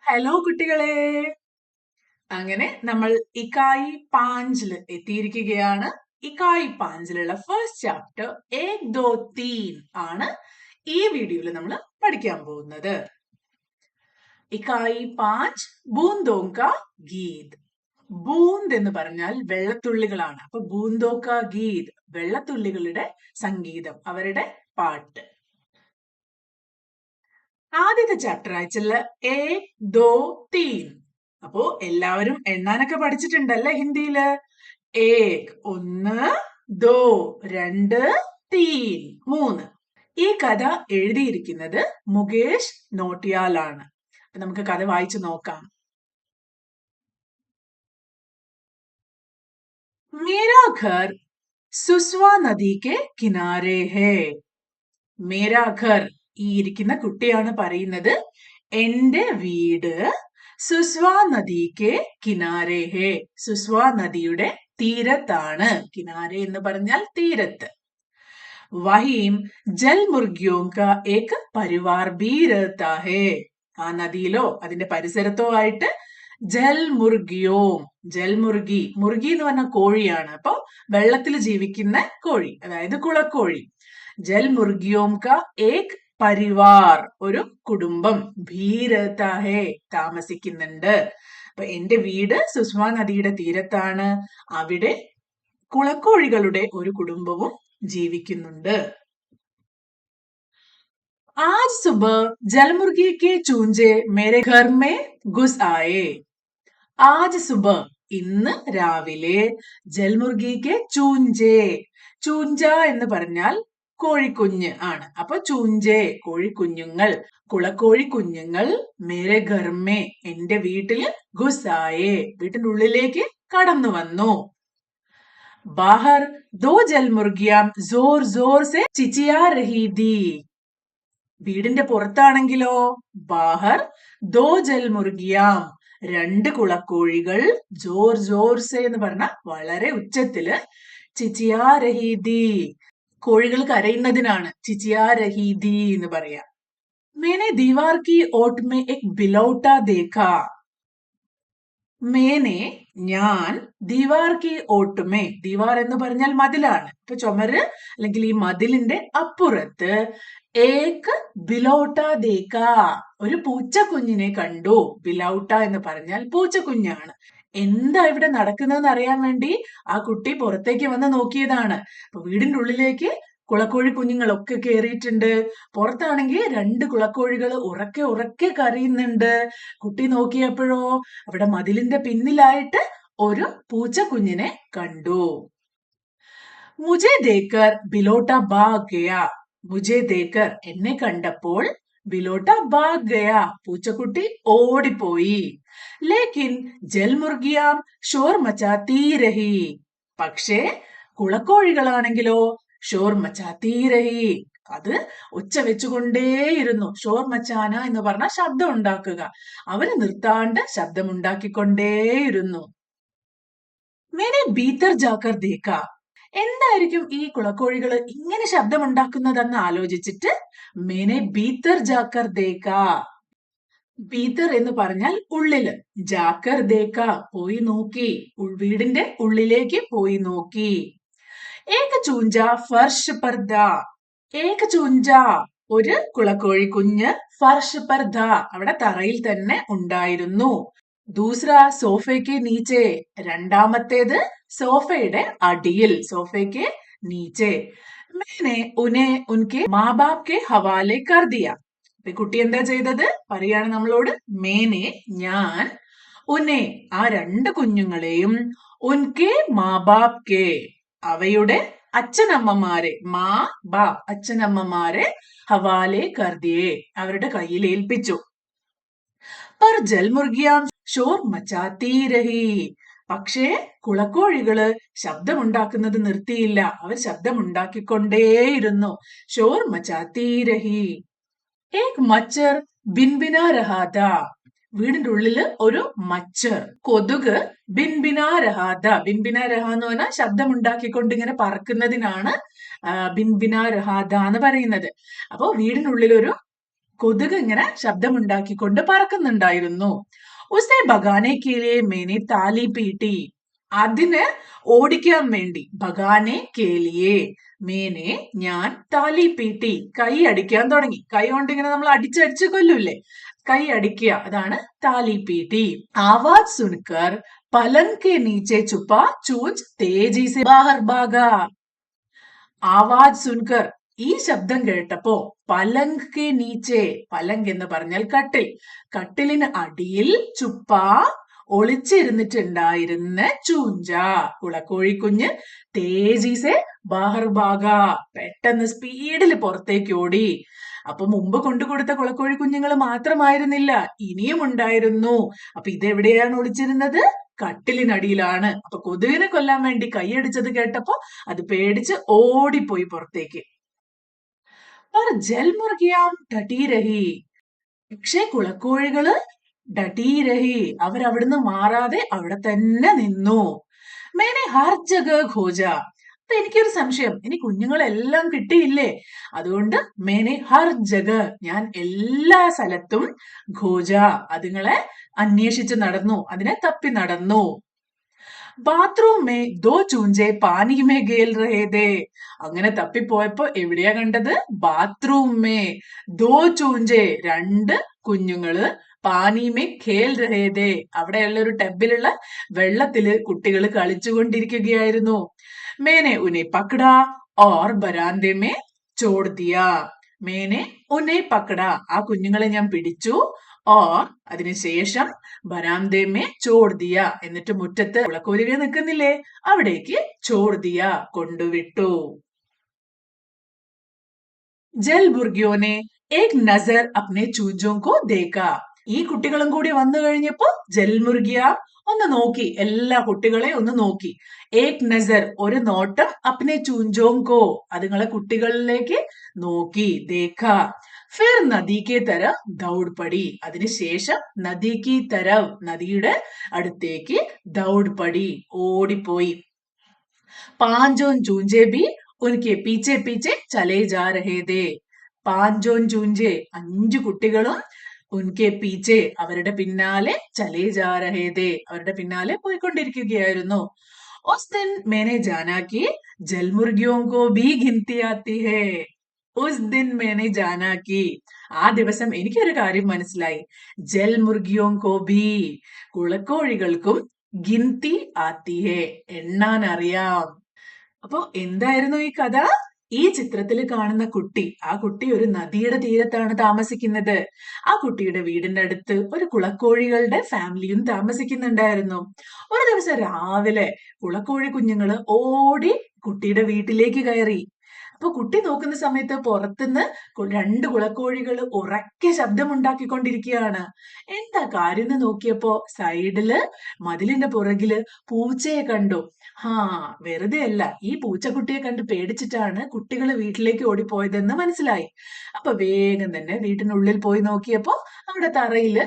Hello കുട്ടികളെ. അങ്ങനെ നമ്മൾ ഇക്കായി പാഞ്ചില് എത്തിയിരിക്കുകയാണ്. ഇക്കായി പാഞ്ചിലുള്ള ഫസ്റ്റ് ചാപ്റ്റർ ഏക് ദോ തീൻ ആണ് ഈ വീഡിയോയിൽ നമ്മൾ പഠിക്കാൻ പോകുന്നത്. ഇക്കായി പാഞ്ച് ബൂന്തോങ്ക ഗീത്. ബൂന്ത് എന്ന് പറഞ്ഞാൽ വെള്ളത്തുള്ളികളാണ്. അപ്പൊ ബൂന്തോക്ക ഗീത് വെള്ളത്തുള്ളികളുടെ സംഗീതം, അവരുടെ പാട്ട്. ആദ്യത്തെ ചാപ്റ്റർ അയച്ചുള്ള ഏക് ദോ തീൻ. അപ്പോ എല്ലാവരും എണ്ണാനൊക്കെ പഠിച്ചിട്ടുണ്ടല്ലേ ഹിന്ദിയില്. ഏക് ഒന്ന്, ദോ രണ്ട്, തീൻ മൂന്ന്. ഈ കഥ എഴുതിയിരിക്കുന്നത് മുകേഷ് നോട്ടിയാൽ ആണ്. നമുക്ക് കഥ വായിച്ചു നോക്കാം. മേരാ ഘർ സുസ്വ നദി കെ കിനാരെ ഹേ. മേരാ ഘർ, ഈ ഇരിക്കുന്ന കുട്ടിയാണ് പറയുന്നത്, എന്റെ വീട് സുസ്വ നദിക്ക് കിനാരെ ഹേ. സുസ്വ നദിയുടെ തീരത്താണ്. കിനാരെ എന്ന് പറഞ്ഞാൽ തീരത്ത്. വഹീം ജൽ മുർഗിയോം കാ ഏക് പരിവാർ ഭീ രഹതാ ഹേ. ആ നദിയിലോ അതിന്റെ പരിസരത്തോ ആയിട്ട് ജൽ മുർഗിയോം, ജൽമുർഗി, മുർഗി എന്ന് പറഞ്ഞ കോഴിയാണ്. അപ്പൊ വെള്ളത്തിൽ ജീവിക്കുന്ന കോഴി, അതായത് കുളക്കോഴി. ജൽ മുർഗിയോം കാ ഏക് പരിവാർ, ഒരു കുടുംബം, ഭീരതാഹേ, താമസിക്കുന്നുണ്ട്. അപ്പൊ എന്റെ വീട് സുസ്വ നദിയുടെ തീരത്താണ്. അവിടെ കുളക്കോഴികളുടെ ഒരു കുടുംബവും ജീവിക്കുന്നുണ്ട്. आज सुबह जलमुर्गी के चूंजे मेरे घर में घुस आए. ആജ് സുബ, ഇന്ന് രാവിലെ, ജൽമുർഗിക്ക് ചൂഞ്ചേ. ചൂഞ്ച എന്ന് പറഞ്ഞാൽ കോഴിക്കുഞ്ഞ് ആണ്. അപ്പൊ ചൂഞ്ചേ, കോഴിക്കുഞ്ഞുങ്ങൾ, കുളക്കോഴി കുഞ്ഞുങ്ങൾ, മേരെ ഘർമേ, എന്റെ വീട്ടില്, ഘുസായേ, വീട്ടിന്റെ ഉള്ളിലേക്ക് കടന്നു വന്നു. ബാഹർ ദോ ജൽമുർഗിയാം ജോർ ജോർ സെ ചിച്ചിയാ രഹി ദി. വീടിന്റെ പുറത്താണെങ്കിലോ, ബാഹർ ദോ ജൽമുർഗിയാം, രണ്ട് കുളക്കോഴികൾ, ജോർ ജോർസെ എന്ന് പറഞ്ഞ വളരെ ഉച്ചത്തില്, ചിച്ചിയാ രഹീദി, കോഴികൾ കരയുന്നതിനാണ് ചിച്ചിയാ രഹീദി എന്ന് പറയാ. മേനെ ദീവാർ കി ഓട്ട് മേ എക് ബിലൗട്ട ദേഖാ. മേനെ, ഞാൻ, ദീവാർ കി ഓട്ടുമേ, ദീവാർ എന്ന് പറഞ്ഞാൽ മതിലാണ്. ഇപ്പൊ ചുമര് അല്ലെങ്കിൽ ഈ മതിലിന്റെ അപ്പുറത്ത് ഏക് ബിലൗട്ട ദേക്ക, ഒരു പൂച്ചക്കുഞ്ഞിനെ കണ്ടു. ബിലൗട്ട എന്ന് പറഞ്ഞാൽ പൂച്ചക്കുഞ്ഞാണ്. എന്താ ഇവിടെ നടക്കുന്നതെന്ന് അറിയാൻ വേണ്ടി ആ കുട്ടി പുറത്തേക്ക് വന്ന് നോക്കിയതാണ്. അപ്പൊ വീടിന്റെ ഉള്ളിലേക്ക് കുളക്കോഴി കുഞ്ഞുങ്ങളൊക്കെ കയറിയിട്ടുണ്ട്. പുറത്താണെങ്കിൽ രണ്ട് കുളക്കോഴികൾ ഉറക്കെ ഉറക്കെ കരയുന്നുണ്ട്. കുട്ടി നോക്കിയപ്പോഴോ അവിടെ മതിലിന്റെ പിന്നിലായിട്ട് ഒരു പൂച്ചക്കുഞ്ഞിനെ കണ്ടു. മുജെ ദേക്കർ ബിലോട്ട ഭാഗ് ഗയാ. മുജെ ദേക്കർ, എന്നെ കണ്ടപ്പോൾ, ബിലോട്ട ഭാഗ് ഗയാ, പൂച്ചക്കുട്ടി ഓടിപ്പോയി. ലേക്കിൻ ജൽമുർഗിയാം ഷോർ മച്ചാത്തി രഹി. പക്ഷേ കുളക്കോഴികളാണെങ്കിലോ ഷോർ മച്ചാത്തി രഹി, അത് ഒച്ച വെച്ചുകൊണ്ടേയിരുന്നു. ഷോർ മച്ചാന എന്ന് പറഞ്ഞ ശബ്ദം ഉണ്ടാക്കുക. അവര് നിർത്താണ്ട് ശബ്ദം ഉണ്ടാക്കിക്കൊണ്ടേയിരുന്നു. മേനെ ഭീത്തർ ജാക്കർ ദേക്ക. എന്തായിരിക്കും ഈ കുളക്കോഴികൾ ഇങ്ങനെ ശബ്ദമുണ്ടാക്കുന്നതെന്ന് ആലോചിച്ചിട്ട് മേനെ ഭീത്തർ ജാക്കർ ദേക്ക. ഭീത്തർ എന്ന് പറഞ്ഞാൽ ഉള്ളില്, ജാക്കർ ദേക്ക പോയി നോക്കി, വീടിന്റെ ഉള്ളിലേക്ക് പോയി നോക്കി. ഏക ചൂഞ്ച ഫർഷ് പർദ. ഏക ചൂഞ്ച, ഒരു കുളക്കോഴി കുഞ്ഞ്, ഫർഷ് പർദ, അവിടെ തറയിൽ തന്നെ ഉണ്ടായിരുന്നു. ദൂസ്ര സോഫയ്ക്ക് നീച്ചെ, രണ്ടാമത്തേത് സോഫയുടെ അടിയിൽ, സോഫയ്ക്ക് നീച്ചെ. മേനെ ഉനെ ഉൻകെ മാ ബാപ് കെ ഹവാലെ കർ ദിയ. കുട്ടി എന്താ ചെയ്തത് പറയാണ് നമ്മളോട്. മേനെ, ഞാൻ, ഉനെ, ആ രണ്ട് കുഞ്ഞുങ്ങളെയും, ഉൻകെ മാ ബാപ് കെ, അവയുടെ അച്ഛനമ്മമാരെ, മാ ബാപ്, അച്ഛനമ്മമാരെ, ഹവാലെ കർ ദിയെ, അവരുടെ കയ്യിൽ ഏൽപ്പിച്ചു. പർ ജൽമുർഗിയാം ഷോർ മച്ചാത്തി രഹി. പക്ഷേ കുളക്കോഴികള് ശബ്ദമുണ്ടാക്കുന്നത് നിർത്തിയില്ല. അവർ ശബ്ദമുണ്ടാക്കിക്കൊണ്ടേയിരുന്നു. ഷോർ മച്ചാത്തി രഹി. ഏക് മച്ചർ ബിൻബിനാ രഹാത. വീടിന്റെ ഉള്ളില് ഒരു മച്ചർ, കൊതുക്, ബിൻബിനാ രഹാത. ബിൻബിനാ രഹ എന്ന് പറഞ്ഞാൽ ശബ്ദമുണ്ടാക്കിക്കൊണ്ട് ഇങ്ങനെ പറക്കുന്നതിനാണ് ബിൻബിനാ രഹാത എന്ന് പറയുന്നത്. അപ്പോ വീടിനുള്ളിൽ ഒരു കൊതുക് ഇങ്ങനെ ശബ്ദമുണ്ടാക്കിക്കൊണ്ട് പറക്കുന്നുണ്ടായിരുന്നു. ഉസേ ഭഗാനെ കേലിയെ മേനെ താലി പീട്ടി. അതിന് ഓടിക്കാൻ വേണ്ടി ഭഗാനെ കേലിയെ മേനെ ഞാൻ താലി പീട്ടി കൈ അടിക്കാൻ തുടങ്ങി. കൈ കൊണ്ട് ഇങ്ങനെ നമ്മൾ അടിച്ചടിച്ച് കൊല്ലൂല്ലേ, കൈ അടിക്കുക, അതാണ് താലി പീട്ടി. ആവാസ് സുൻകർ പലങ് കെ നീച്ചെ ചുപ്പ ചൂഞ്ച് തേജി സെ ബാഹർ ഭാഗ. ആവാസ് സുൻകർ ഈ ശബ്ദം കേട്ടപ്പോ പലങ്ക് കെ നീച്ചെ, പലങ്ക് എന്ന് പറഞ്ഞാൽ കട്ടിൽ, കട്ടിലിന് അടിയിൽ ചുപ്പ ഒളിച്ചിരുന്നിട്ടുണ്ടായിരുന്ന ചൂഞ്ച കുളക്കോഴിക്കുഞ്ഞ് തേജീസെ ബാഹർ ഭാഗ പെട്ടെന്ന് സ്പീഡിൽ പുറത്തേക്ക് ഓടി. അപ്പൊ മുമ്പ് കൊണ്ടുകൊടുത്ത കുളക്കോഴി കുഞ്ഞുങ്ങൾ മാത്രമായിരുന്നില്ല, ഇനിയും ഉണ്ടായിരുന്നു. അപ്പൊ ഇതെവിടെയാണ് ഒളിച്ചിരുന്നത്? കട്ടിലിനടിയിലാണ്. അപ്പൊ കൊതുകിനെ കൊല്ലാൻ വേണ്ടി കൈയടിച്ചത് കേട്ടപ്പോ അത് പേടിച്ച് ഓടിപ്പോയി പുറത്തേക്ക്. ജൽമുർഗിയാം ടട്ടീരഹി. പക്ഷേ കുളക്കോഴികള് ഡട്ടീരഹി, അവരവിടുന്ന് മാറാതെ അവിടെ തന്നെ നിന്നു. മേനെ ഹർ ജഗ ഖോജ. അപ്പൊ എനിക്കൊരു സംശയം, ഇനി കുഞ്ഞുങ്ങളെല്ലാം കിട്ടിയില്ലേ? അതുകൊണ്ട് മേനെ ഹർ ജഗ, ഞാൻ എല്ലാ സ്ഥലത്തും ഖോജ, അതുങ്ങളെ അന്വേഷിച്ച് നടന്നു, അതിനെ തപ്പി നടന്നു. ബാത്റൂം മേ ദോ ചൂഞ്ചെ പാനി മേ ഗേൽ രഹേ ദേ. അങ്ങനെ തപ്പിപ്പോയപ്പോ എവിടെയാ കണ്ടത്? ബാത്റൂം മേ ദോ ചൂഞ്ചെ, രണ്ട് കുഞ്ഞുങ്ങള് പാനി മേ ഖേൽ രഹേ ദേ, അവിടെയുള്ള ഒരു ടബിലുള്ള വെള്ളത്തില് കുട്ടികൾ കളിച്ചുകൊണ്ടിരിക്കുകയായിരുന്നു. മേനെ ഉനെ പക്കടാ ഓർ ബരാന്തേ മേ ചോട് ദിയാ. മേനെ ഉനെ പക്കടാ, ആ കുഞ്ഞുങ്ങളെ ഞാൻ പിടിച്ചു. ഓർ അതിനുശേഷം ബരാന്തേ മേ ചോട് ദിയ, എന്നിട്ട് മുറ്റത്ത് കുളക്കോഴികൾ നിൽക്കുന്നില്ലേ, അവിടേക്ക് ചോട് ദിയ കൊണ്ടുവിട്ടു. ജൽ ബുർഗിയോനെ ഏക് നസർ അപ്നെ ചൂജോ കോ ദേക്ക. ഈ കുട്ടികളും കൂടി വന്നു കഴിഞ്ഞപ്പോ ജൽമുർഗിയ ഒന്ന് നോക്കി, എല്ലാ കുട്ടികളെ ഒന്ന് നോക്കി. ഏക് നസർ ഒരു നോട്ടം, അപ്നെ ചൂഞ്ചോങ്കോ അതുങ്ങളെ കുട്ടികളിലേക്ക് നോക്കി. ദേഖ ഫിർ നദി കെ തരഫ് ദൗഡ് പടി. അതിനുശേഷം നദി കി തരഫ്, നദിയുടെ അടുത്തേക്ക് ദൗഡ് പടി ഓടിപ്പോയി. പാഞ്ചോൻ ചൂഞ്ചെ ബി ഉൻകെ പീച്ചെ പീച്ചെ ചലേ ജാ രഹേ ദേ. പാഞ്ചോൻ ചൂഞ്ചെ അഞ്ചു കുട്ടികളും ഉൻകെ പീച്ചെ അവരുടെ പിന്നാലെ ചലേ ജാ രഹേ ദേ അവരുടെ പിന്നാലെ പോയിക്കൊണ്ടിരിക്കുകയായിരുന്നു. ഉസ് ദിൻ മേനെ ജാനാ കി ജൽമുർഗിയോं को भी गिनती आती है. ഉസ് ദിൻ മേനെ ജാനാ കി, ആ ദിവസം എനിക്കൊരു കാര്യം മനസ്സിലായി. ജൽമുർഗിയോं को भी, കുളക്കോഴികൾക്കും ഗിൻതി ആത്തി ഹെ, എണ്ണാൻ അറിയാം. അപ്പൊ എന്തായിരുന്നു ഈ കഥ? ഈ ചിത്രത്തിൽ കാണുന്ന കുട്ടി, ആ കുട്ടി ഒരു നദിയുടെ തീരത്താണ് താമസിക്കുന്നത്. ആ കുട്ടിയുടെ വീടിന്റെ അടുത്ത് ഒരു കുളക്കോഴികളുടെ ഫാമിലിയും താമസിക്കുന്നുണ്ടായിരുന്നു. ഒരു ദിവസം രാവിലെ കുളക്കോഴി കുഞ്ഞുങ്ങള് ഓടി കുട്ടിയുടെ വീട്ടിലേക്ക് കയറി. അപ്പൊ കുട്ടി നോക്കുന്ന സമയത്ത് പുറത്തുനിന്ന് രണ്ട് കുളക്കോഴികൾ ഉറക്കെ ശബ്ദമുണ്ടാക്കിക്കൊണ്ടിരിക്കുകയാണ്. എന്താ കാര്യം എന്ന് നോക്കിയപ്പോ സൈഡില് മതിലിന്റെ പുറകില് പൂച്ചയെ കണ്ടു. വെറുതെ അല്ല, ഈ പൂച്ചക്കുട്ടിയെ കണ്ട് പേടിച്ചിട്ടാണ് കുട്ടികൾ വീട്ടിലേക്ക് ഓടിപ്പോയതെന്ന് മനസ്സിലായി. അപ്പൊ വേഗം തന്നെ വീട്ടിനുള്ളിൽ പോയി നോക്കിയപ്പോ അവിടെ തറയില്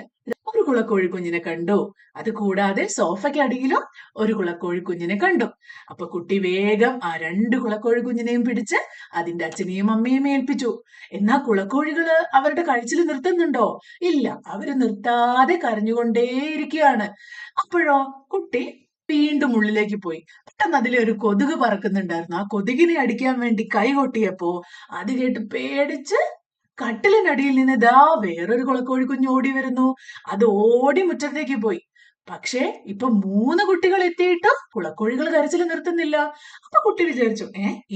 ഒരു കുളക്കോഴി കുഞ്ഞിനെ കണ്ടു. അത് കൂടാതെ സോഫയ്ക്ക് അടിയിലും ഒരു കുളക്കോഴി കുഞ്ഞിനെ കണ്ടു. അപ്പൊ കുട്ടി വേഗം ആ രണ്ട് കുളക്കോഴി കുഞ്ഞിനെയും പിടിച്ച് അതിന്റെ അച്ഛനെയും അമ്മയും ഏൽപ്പിച്ചു. എന്നാ കുളക്കോഴികള് അവരുടെ കഴിച്ചിൽ നിർത്തുന്നുണ്ടോ? ഇല്ല, അവര് നിർത്താതെ കരഞ്ഞുകൊണ്ടേയിരിക്കുകയാണ്. അപ്പോഴോ കുട്ടി വീണ്ടും ഉള്ളിലേക്ക് പോയി. പെട്ടെന്ന് അതിലെ ഒരു കൊതുക് പറക്കുന്നുണ്ടായിരുന്നു. ആ കൊതുകിനെ അടിക്കാൻ വേണ്ടി കൈ കൊട്ടിയപ്പോ അത് കേട്ട് പേടിച്ച് കട്ടിലിനടിയിൽ നിന്ന് ദാ വേറൊരു കുളക്കോഴി കുഞ്ഞ് ഓടി വരുന്നു. അത് ഓടി മുറ്റത്തേക്ക് പോയി. പക്ഷേ ഇപ്പൊ 3 കുട്ടികൾ എത്തിയിട്ടും കുളക്കോഴികൾ കരച്ചിൽ നിർത്തുന്നില്ല. അപ്പൊ കുട്ടി വിചാരിച്ചു,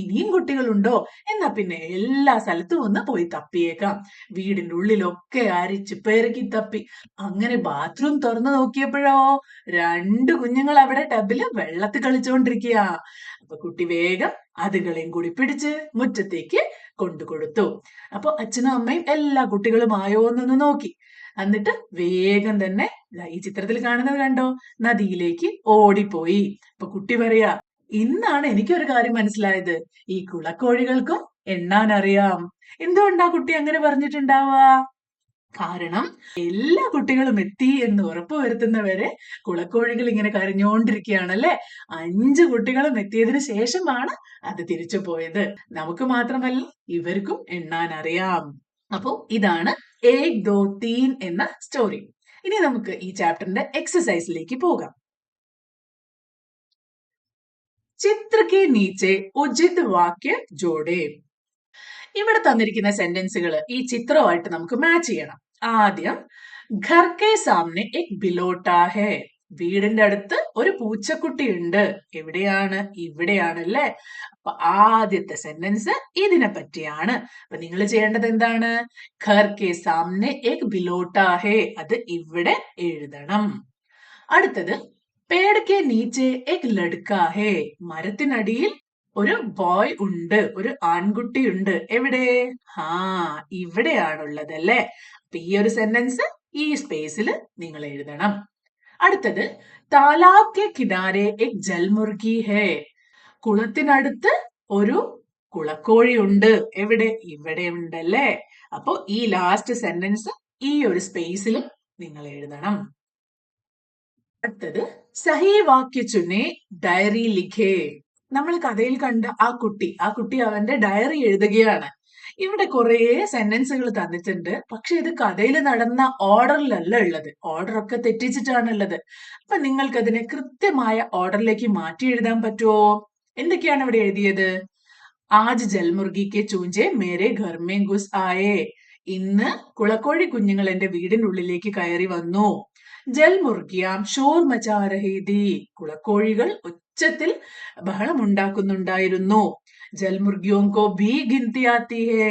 ഇനിയും കുട്ടികളുണ്ടോ? എന്നാ പിന്നെ എല്ലാ സ്ഥലത്തും ഒന്ന് പോയി തപ്പിയേക്കാം. വീടിന്റെ ഉള്ളിലൊക്കെ അരിച്ച് പെറുക്കി തപ്പി. അങ്ങനെ ബാത്റൂം തുറന്നു നോക്കിയപ്പോഴോ 2 കുഞ്ഞുങ്ങൾ അവിടെ ടബില് വെള്ളത്തിൽ കളിച്ചുകൊണ്ടിരിക്കുക. അപ്പൊ കുട്ടി വേഗം അതുകളെയും കൂടി പിടിച്ച് മുറ്റത്തേക്ക് കൊണ്ടുകൊടുത്തു. അപ്പൊ അച്ഛനും അമ്മയും എല്ലാ കുട്ടികളും ആയോ എന്നൊന്ന് നോക്കി. എന്നിട്ട് വേഗം തന്നെ ഈ ചിത്രത്തിൽ കാണുന്നത് കണ്ടോ, നദിയിലേക്ക് ഓടിപ്പോയി. അപ്പൊ കുട്ടി പറയാ, ഇന്നാണ് എനിക്കൊരു കാര്യം മനസ്സിലായത്, ഈ കുളക്കോഴികൾക്കും എണ്ണാൻ അറിയാം. എന്തുകൊണ്ടാ കുട്ടി അങ്ങനെ പറഞ്ഞിട്ടുണ്ടാവുക? കാരണം എല്ലാ കുട്ടികളും എത്തി എന്ന് ഉറപ്പുവരുത്തുന്നവരെ കുളക്കോഴികൾ ഇങ്ങനെ കരഞ്ഞോണ്ടിരിക്കുകയാണല്ലേ. 5 കുട്ടികളും എത്തിയതിനു ശേഷമാണ് അത് തിരിച്ചു പോയത്. നമുക്ക് മാത്രമല്ല, ഇവർക്കും എണ്ണാൻ അറിയാം. അപ്പോ ഇതാണ് ഏക് ദോ തീൻ എന്ന സ്റ്റോറി. ഇനി നമുക്ക് ഈ ചാപ്റ്ററിന്റെ എക്സസൈസിലേക്ക് പോകാം. ചിത്ര കെ നീച്ചെ ഉചിത് വാക്യ ജോഡേ. ഇവിടെ തന്നിരിക്കുന്ന സെന്റൻസുകൾ ഈ ചിത്രമായിട്ട് നമുക്ക് മാച്ച് ചെയ്യണം. ആദ്യം ഘർ കെ സാമനെ എക് ബിലോട്ടാ ഹേ. വീടിന്റെ അടുത്ത് ഒരു പൂച്ചക്കുട്ടി ഉണ്ട്. എവിടെയാണ്? ഇവിടെയാണല്ലേ. അപ്പൊ ആദ്യത്തെ സെന്റൻസ് ഇതിനെ പറ്റിയാണ്. അപ്പൊ നിങ്ങൾ ചെയ്യേണ്ടത് എന്താണ്? ഘർ കെ സാമനെ എക് ബിലോട്ടാ ഹേ, അത് ഇവിടെ എഴുതണം. അടുത്തത് പേട് കെ നീച്ചെ എക് ലഡ്കാ ഹേ. മരത്തിനടിയിൽ ഒരു ബോയ് ഉണ്ട്, ഒരു ആൺകുട്ടി ഉണ്ട്. എവിടെ? ഇവിടെയാണുള്ളത് അല്ലേ. അപ്പൊ ഈ ഒരു സെന്റൻസ് ഈ സ്പേസിൽ നിങ്ങൾ എഴുതണം. അടുത്തത് താലാബ് കെ കിനാരെ എക് ജൽമുർഗി ഹേ. കുളത്തിനടുത്ത് ഒരു കുളക്കോഴി ഉണ്ട്. എവിടെ? ഇവിടെ ഉണ്ടല്ലേ. അപ്പൊ ഈ ലാസ്റ്റ് സെന്റൻസ് ഈ ഒരു സ്പേസിൽ നിങ്ങൾ എഴുതണം. അടുത്തത് സഹി വാക്യ ചുനെ ഡയറി ലിഖേ. നമ്മൾ കഥയിൽ കണ്ട ആ കുട്ടി അവന്റെ ഡയറി എഴുതുകയാണ്. ഇവിടെ കുറെ സെന്റൻസുകൾ തന്നിട്ടുണ്ട്. പക്ഷെ ഇത് കഥയിൽ നടന്ന ഓർഡറിലല്ല ഉള്ളത്. ഓർഡർ ഒക്കെ തെറ്റിച്ചിട്ടാണ് ഉള്ളത്. അപ്പൊ നിങ്ങൾക്ക് അതിനെ കൃത്യമായ ഓർഡറിലേക്ക് മാറ്റി എഴുതാൻ പറ്റുമോ? എന്തൊക്കെയാണ് ഇവിടെ എഴുതിയത്? ആജ് ജൽമുർഗിക്ക് ചൂഞ്ചെ മേരെ ഘർ മേ ഘുസ് ആയേ. ഇന്ന് കുളക്കോഴി കുഞ്ഞുങ്ങൾ എന്റെ വീടിനുള്ളിലേക്ക് കയറി വന്നു. ജൽമുർഗിയാം ഷോർ മച്ചാ രഹി ഥി. കുളക്കോഴികൾ ഉച്ചത്തിൽ ബഹളമുണ്ടാക്കുന്നുണ്ടായിരുന്നു. ജൽമുർഗിയോം കോ ഭീ ഗിൻതി ആത്തി ഹേ.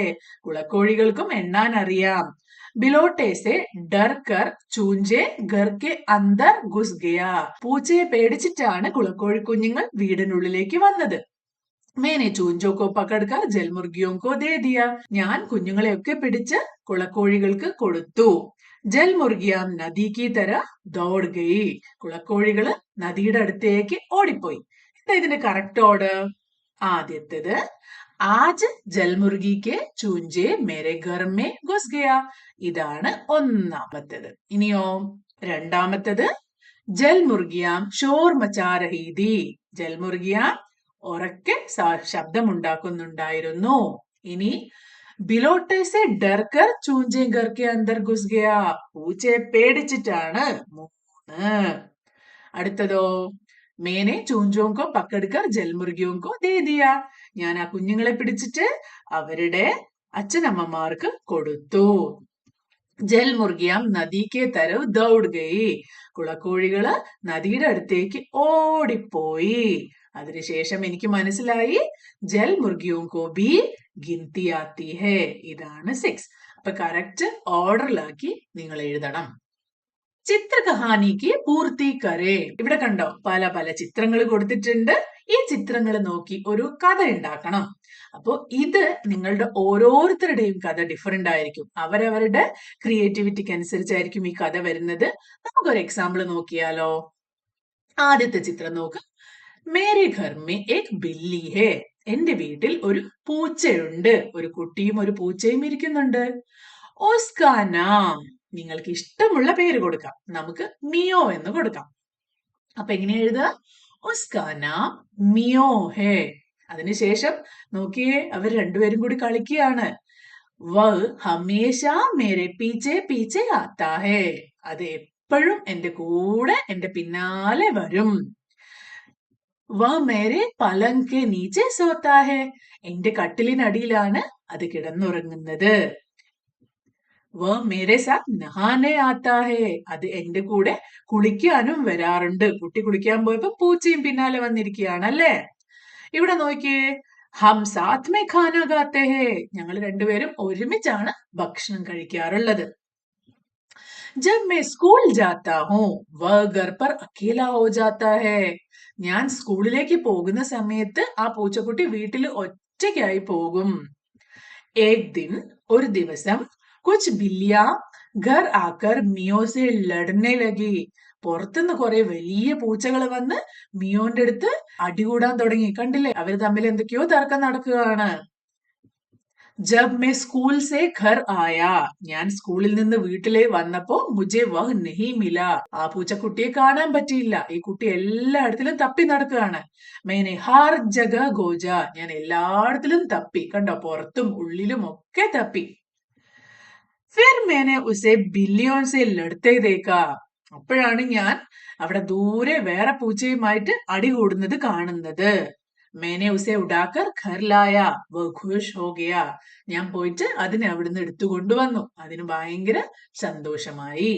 കുളക്കോഴികൾക്കും എണ്ണാൻ അറിയാം. ബിലോട്ടെ സെ ഡർ കർ ചൂഞ്ചെ ഘർ കെ അന്തർ ഘുസ് ഗയാ. പൂച്ചയെ പേടിച്ചിട്ടാണ് കുളക്കോഴി കുഞ്ഞുങ്ങൾ വീടിനുള്ളിലേക്ക് വന്നത്. മേനെ ചൂഞ്ചോ കോ പകഡ്കർ ജൽമുർഗിയോം കോ ദേ ദിയ. ഞാൻ കുഞ്ഞുങ്ങളെയൊക്കെ പിടിച്ച് കുളക്കോഴികൾക്ക് കൊടുത്തു. ജൽമുർഗിയാം നദി കി തര ദൗഡ് ഗയി. കുളക്കോഴികള് നദിയുടെ അടുത്തേക്ക് ഓടിപ്പോയി. എന്താ ഇതിന്റെ കറക്റ്റ് ഓർഡർ? ആദ്യത്തേത് ആജ് ജൽമുർഗിക്ക് ചൂഞ്ചെ മേരെ ഘർ മേ ഘുസ് ഗയാ. ഇതാണ് ഒന്നാമത്തേത്. ഇനിയോ രണ്ടാമത്തേത് ജൽമുർഗിയാം ഷോർ മച്ചാ രഹി ഥി. ജൽമുർഗിയാം ഉറക്കെ ശബ്ദമുണ്ടാക്കുന്നുണ്ടായിരുന്നു. ഇനി ബിലോട്ടെ സെ ഡർ കർ ചൂഞ്ചെ ഘർ കെ അന്തർ ഘുസ് ഗയാ. പൂച്ചയെ പേടിച്ചിട്ടാണ്. 3. അടുത്തതോ മേനെ ചൂഞ്ചോം കോ പക്കഡ്കർ ജൽമുർഗിയോം കോ ദേ ദിയ. ഞാൻ ആ കുഞ്ഞുങ്ങളെ പിടിച്ചിട്ട് അവരുടെ അച്ഛനമ്മമാർക്ക് കൊടുത്തു. ജൽമുർഗിയാം നദിക്ക് തരവ് ദൗഡ് ഗയി. കുളക്കോഴികള് നദിയുടെ അടുത്തേക്ക് ഓടിപ്പോയി. അതിനുശേഷം എനിക്ക് മനസ്സിലായി ജൽമുർഗിയോം കോ ഭീ ഗിൻതി ആത്തി ഹേ. ഇതാണ് 6. അപ്പൊ കറക്റ്റ് ഓർഡറിലാക്കി നിങ്ങൾ എഴുതണം. ചിത്ര കഹാനിക്ക് പൂർത്തി കരേ. ഇവിടെ കണ്ടോ പല പല ചിത്രങ്ങൾ കൊടുത്തിട്ടുണ്ട്. ഈ ചിത്രങ്ങൾ നോക്കി ഒരു കഥ ഉണ്ടാക്കണം. അപ്പോ ഇത് നിങ്ങളുടെ ഓരോരുത്തരുടെയും കഥ ഡിഫറെന്റ് ആയിരിക്കും. അവരവരുടെ ക്രിയേറ്റിവിറ്റിക്ക് അനുസരിച്ചായിരിക്കും ഈ കഥ വരുന്നത്. നമുക്കൊരു എക്സാമ്പിൾ നോക്കിയാലോ? ആദ്യത്തെ ചിത്രം നോക്ക്. മേരെ ഘർ മേ ഏക് ബില്ലി ഹേ. എന്റെ വീട്ടിൽ ഒരു പൂച്ചയുണ്ട്. ഒരു കുട്ടിയും ഒരു പൂച്ചയും ഇരിക്കുന്നുണ്ട്. ഉസ്കാ നാം. നിങ്ങൾക്ക് ഇഷ്ടമുള്ള പേര് കൊടുക്കാം. നമുക്ക് മിയോ എന്ന് കൊടുക്കാം. അപ്പൊ എങ്ങനെ എഴുതുക? ഉസ്കാ നാം മിയോ ഹേ. അതിനുശേഷം നോക്കിയേ, അവർ രണ്ടുപേരും കൂടി കളിക്കുകയാണ്. വഹ് ഹമേശാ മേരെ പീച്ചെ പീച്ചെ ആത്താ ഹേ. അത് എപ്പോഴും എന്റെ കൂടെ എന്റെ പിന്നാലെ വരും. വഹ് മേരെ പലങ് കെ നീച്ചെ സോത്താ ഹേ. എന്റെ കട്ടിലിനടിയിലാണ് അത് കിടന്നുറങ്ങുന്നത്. വ മേരെ സാത്ത് നഹാനെ ആത്താ ഹേ. അത് എന്റെ കൂടെ കുളിക്കാനും വരാറുണ്ട്. കുട്ടി കുളിക്കാൻ പോയപ്പോ പൂച്ചയും പിന്നാലെ വന്നിരിക്കുകയാണ് അല്ലേ. ഇവിടെ നോക്കിയേ, ഹം സാത്ത് മേ ഖാന ഖാത്തെ ഹേ. ഞങ്ങൾ രണ്ടുപേരും ഒരുമിച്ചാണ് ഭക്ഷണം കഴിക്കാറുള്ളത്. ജബ് മേ സ്കൂൾ ജാത്താ ഹൂ വ ഘർ പർ അക്കേല ഹോ ജാത്താ ഹേ. ഞാൻ സ്കൂളിലേക്ക് പോകുന്ന സമയത്ത് ആ പൂച്ചക്കുട്ടി വീട്ടിൽ ഒറ്റയ്ക്കായി പോകും. ഏക് ദിൻ, ഒരു ദിവസം, കുച്ച് ബില്ലിയാ ഘർ ആക്കർ മിയോ സെ ലഡ്നെ ലഗി. പുറത്തുനിന്ന് കുറെ വലിയ പൂച്ചകൾ വന്ന് മിയോന്റെ അടുത്ത് അടികൂടാൻ തുടങ്ങി. കണ്ടില്ലേ, അവര് തമ്മിൽ എന്തൊക്കെയോ തർക്കം നടക്കുകയാണ്. ജബ് മേ സ്കൂൾ സെ ഘർ ആയാ. ഞാൻ സ്കൂളിൽ നിന്ന് വീട്ടിലെ വന്നപ്പോ മുझे വഹ് നഹി മില. ആ പൂച്ചക്കുട്ടിയെ കാണാൻ പറ്റിയില്ല. ഈ കുട്ടി എല്ലായിടത്തിലും തപ്പി നടക്കുകയാണ്. മേനെ ഹർ ജഗ ഗോജ. ഞാൻ എല്ലായിടത്തിലും തപ്പി. കണ്ടോ, പുറത്തും ഉള്ളിലും ഒക്കെ തപ്പി. फिर मैंने उसे बिल्लियों से लड़ते देखा. അപ്പോഴാണ് ഞാൻ അവിടെ ദൂരെ വേറെ പൂച്ചയുമായിട്ട് അടികൂടുന്നത് കാണുന്നത്. मैंने उसे उड़ाकर घर लाया. वो खुश हो गया. ഞാൻ പോയിട്ട് അതിനെ അവിടുന്ന് എടുത്തു കൊണ്ടുവന്നു. അതിന് ഭയങ്കര സന്തോഷമായി.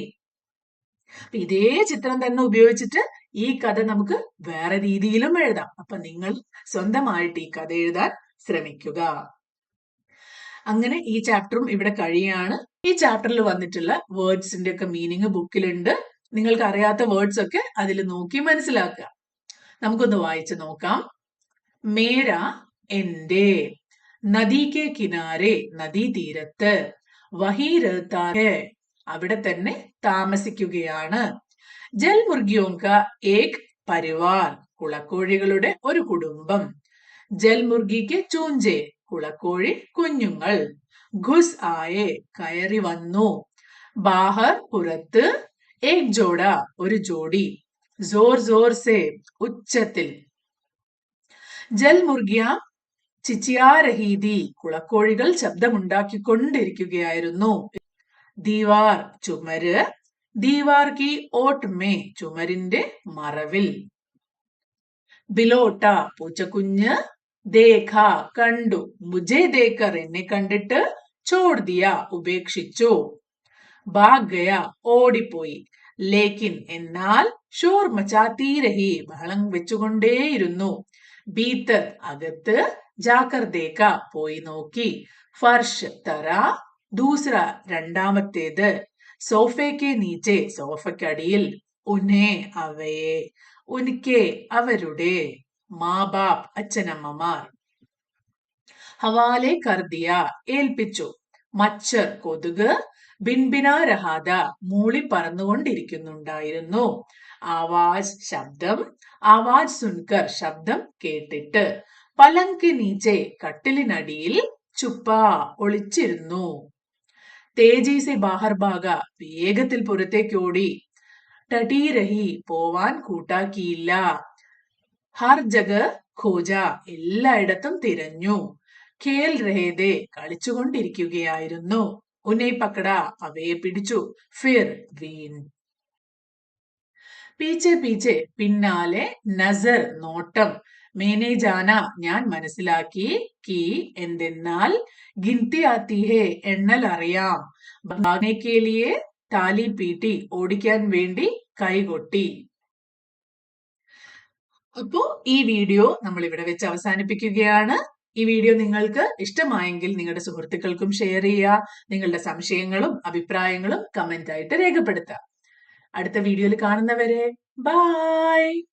ഇതേ ചിത്രം തന്നെ ഉപയോഗിച്ചിട്ട് ഈ കഥ നമുക്ക് വേറെ രീതിയിലും എഴുതാം. അപ്പൊ നിങ്ങൾ സ്വന്തമായിട്ട് ഈ കഥ എഴുതാൻ ശ്രമിക്കുക. അങ്ങനെ ഈ ചാപ്റ്ററും ഇവിടെ കഴിയാണ്. ഈ ചാപ്റ്ററിൽ വന്നിട്ടുള്ള വേർഡ്സിന്റെ ഒക്കെ മീനിങ് ബുക്കിലുണ്ട്. നിങ്ങൾക്ക് അറിയാത്ത വേർഡ്സ് ഒക്കെ അതിൽ നോക്കി മനസ്സിലാക്കുക. നമുക്കൊന്ന് വായിച്ചു നോക്കാം. മേര എന്റെ, നദി കെ കിനാരെ നദീതീരത്ത്, വഹി രഹ്താ ഹൈ അവിടെ തന്നെ താമസിക്കുകയാണ്. ജൽ മുർഗിയോം കാ ഏക് പരിവാർ കുളക്കോഴികളുടെ ഒരു കുടുംബം. ജൽ മുർഗിക്ക് ചൂഞ്ചെ കുളക്കോഴി കുഞ്ഞുങ്ങൾ. ഘുസ് ആയെ കയറി വന്നു. ബാഹർ പുറത്ത്, ഏക് ജോഡ ഒരു ജോഡി. ജോർ ജോർ സെ ഉച്ചത്തിൽ. ജൽ മുർഗിയ ചിച്ചിയാ രഹീതി കുളക്കോഴികൾ ശബ്ദമുണ്ടാക്കിക്കൊണ്ടിരിക്കുകയായിരുന്നു. ദീവാർ ചുമര്, ദീവാർ കി ഓട്ട് മേ ചുമരിന്റെ മറവിൽ. ബിലോട്ട പൂച്ചക്കുഞ്ഞ്, ദേഖ കണ്ടു, മുജെ ദേക്കർ എന്നെ കണ്ടിട്ട്, ചോട് ദിയ ഉപേക്ഷിച്ചു, ഭാഗ് ഗയ ഓടിപ്പോയി, ലേക്കിൻ എന്നാൽ, ഷോർ മച്ചാത്തി രഹി ബഹളം വെച്ചുകൊണ്ടേയിരുന്നു, ഭീത്തർ അകത്ത്, ജാക്കർ ദേക്ക പോയി നോക്കി, ഫർഷ് തറ, ദൂസറ രണ്ടാമത്തേത്, സോഫയ്ക്ക് നീച്ചെ സോഫയ്ക്കടിയിൽ, ഉന്നെ അവയെ, ഉനിക്കെ അവരുടെ, മാബാപ് അച്ഛനമ്മമാർ. ഹവാലെ കർദിയ ഏൽപ്പിച്ചു. മച്ചർ കൊതുക്, ബിൻബിനാ രഹാദ മൂളി പറന്നുകൊണ്ടിരിക്കുന്നുണ്ടായിരുന്നു. ആവാജ് ശബ്ദം, ആവാജ് സുൻകർ ശബ്ദം കേട്ടിട്ട്, പലങ്ക് നീച്ചെ കട്ടിലിനടിയിൽ, ചുപ്പ ഒളിച്ചിരുന്നു. തേജി സെ ബാഹർ ഭാഗ വേഗത്തിൽ പുറത്തേക്കോടി, ടടി രഹി പോവാൻ കൂട്ടാക്കിയില്ല, ഹർ ജഗ ഖോജ എല്ലായിടത്തും തിരഞ്ഞു, ഖേൽ രഹേദേ കളിച്ചുകൊണ്ടിരിക്കുകയായിരുന്നു, ഉന്നെ പക്കട അവയെ പിടിച്ചു, ഫിർ വീൺ. പീച്ചെ പീച്ചെ പിന്നാലെ, നസർ നോട്ടം, മേനെ ജാന ഞാൻ മനസ്സിലാക്കി, കി എന്തെന്നാൽ, ഗിൻതി ആത്തി ഹേ എണ്ണൽ അറിയാം, ഭാഗ്നെ കെ ലിയെ താലി പീട്ടി ഓടിക്കാൻ വേണ്ടി കൈകൊട്ടി. അപ്പോ ഈ വീഡിയോ നമ്മൾ ഇവിടെ വെച്ച് അവസാനിപ്പിക്കുകയാണ്. ഈ വീഡിയോ നിങ്ങൾക്ക് ഇഷ്ടമായെങ്കിൽ നിങ്ങളുടെ സുഹൃത്തുക്കൾക്കും ഷെയർ ചെയ്യുക. നിങ്ങളുടെ സംശയങ്ങളും അഭിപ്രായങ്ങളും കമന്റ് ആയിട്ട് രേഖപ്പെടുത്തുക. അടുത്ത വീഡിയോയിൽ കാണുന്നവരെ ബൈ.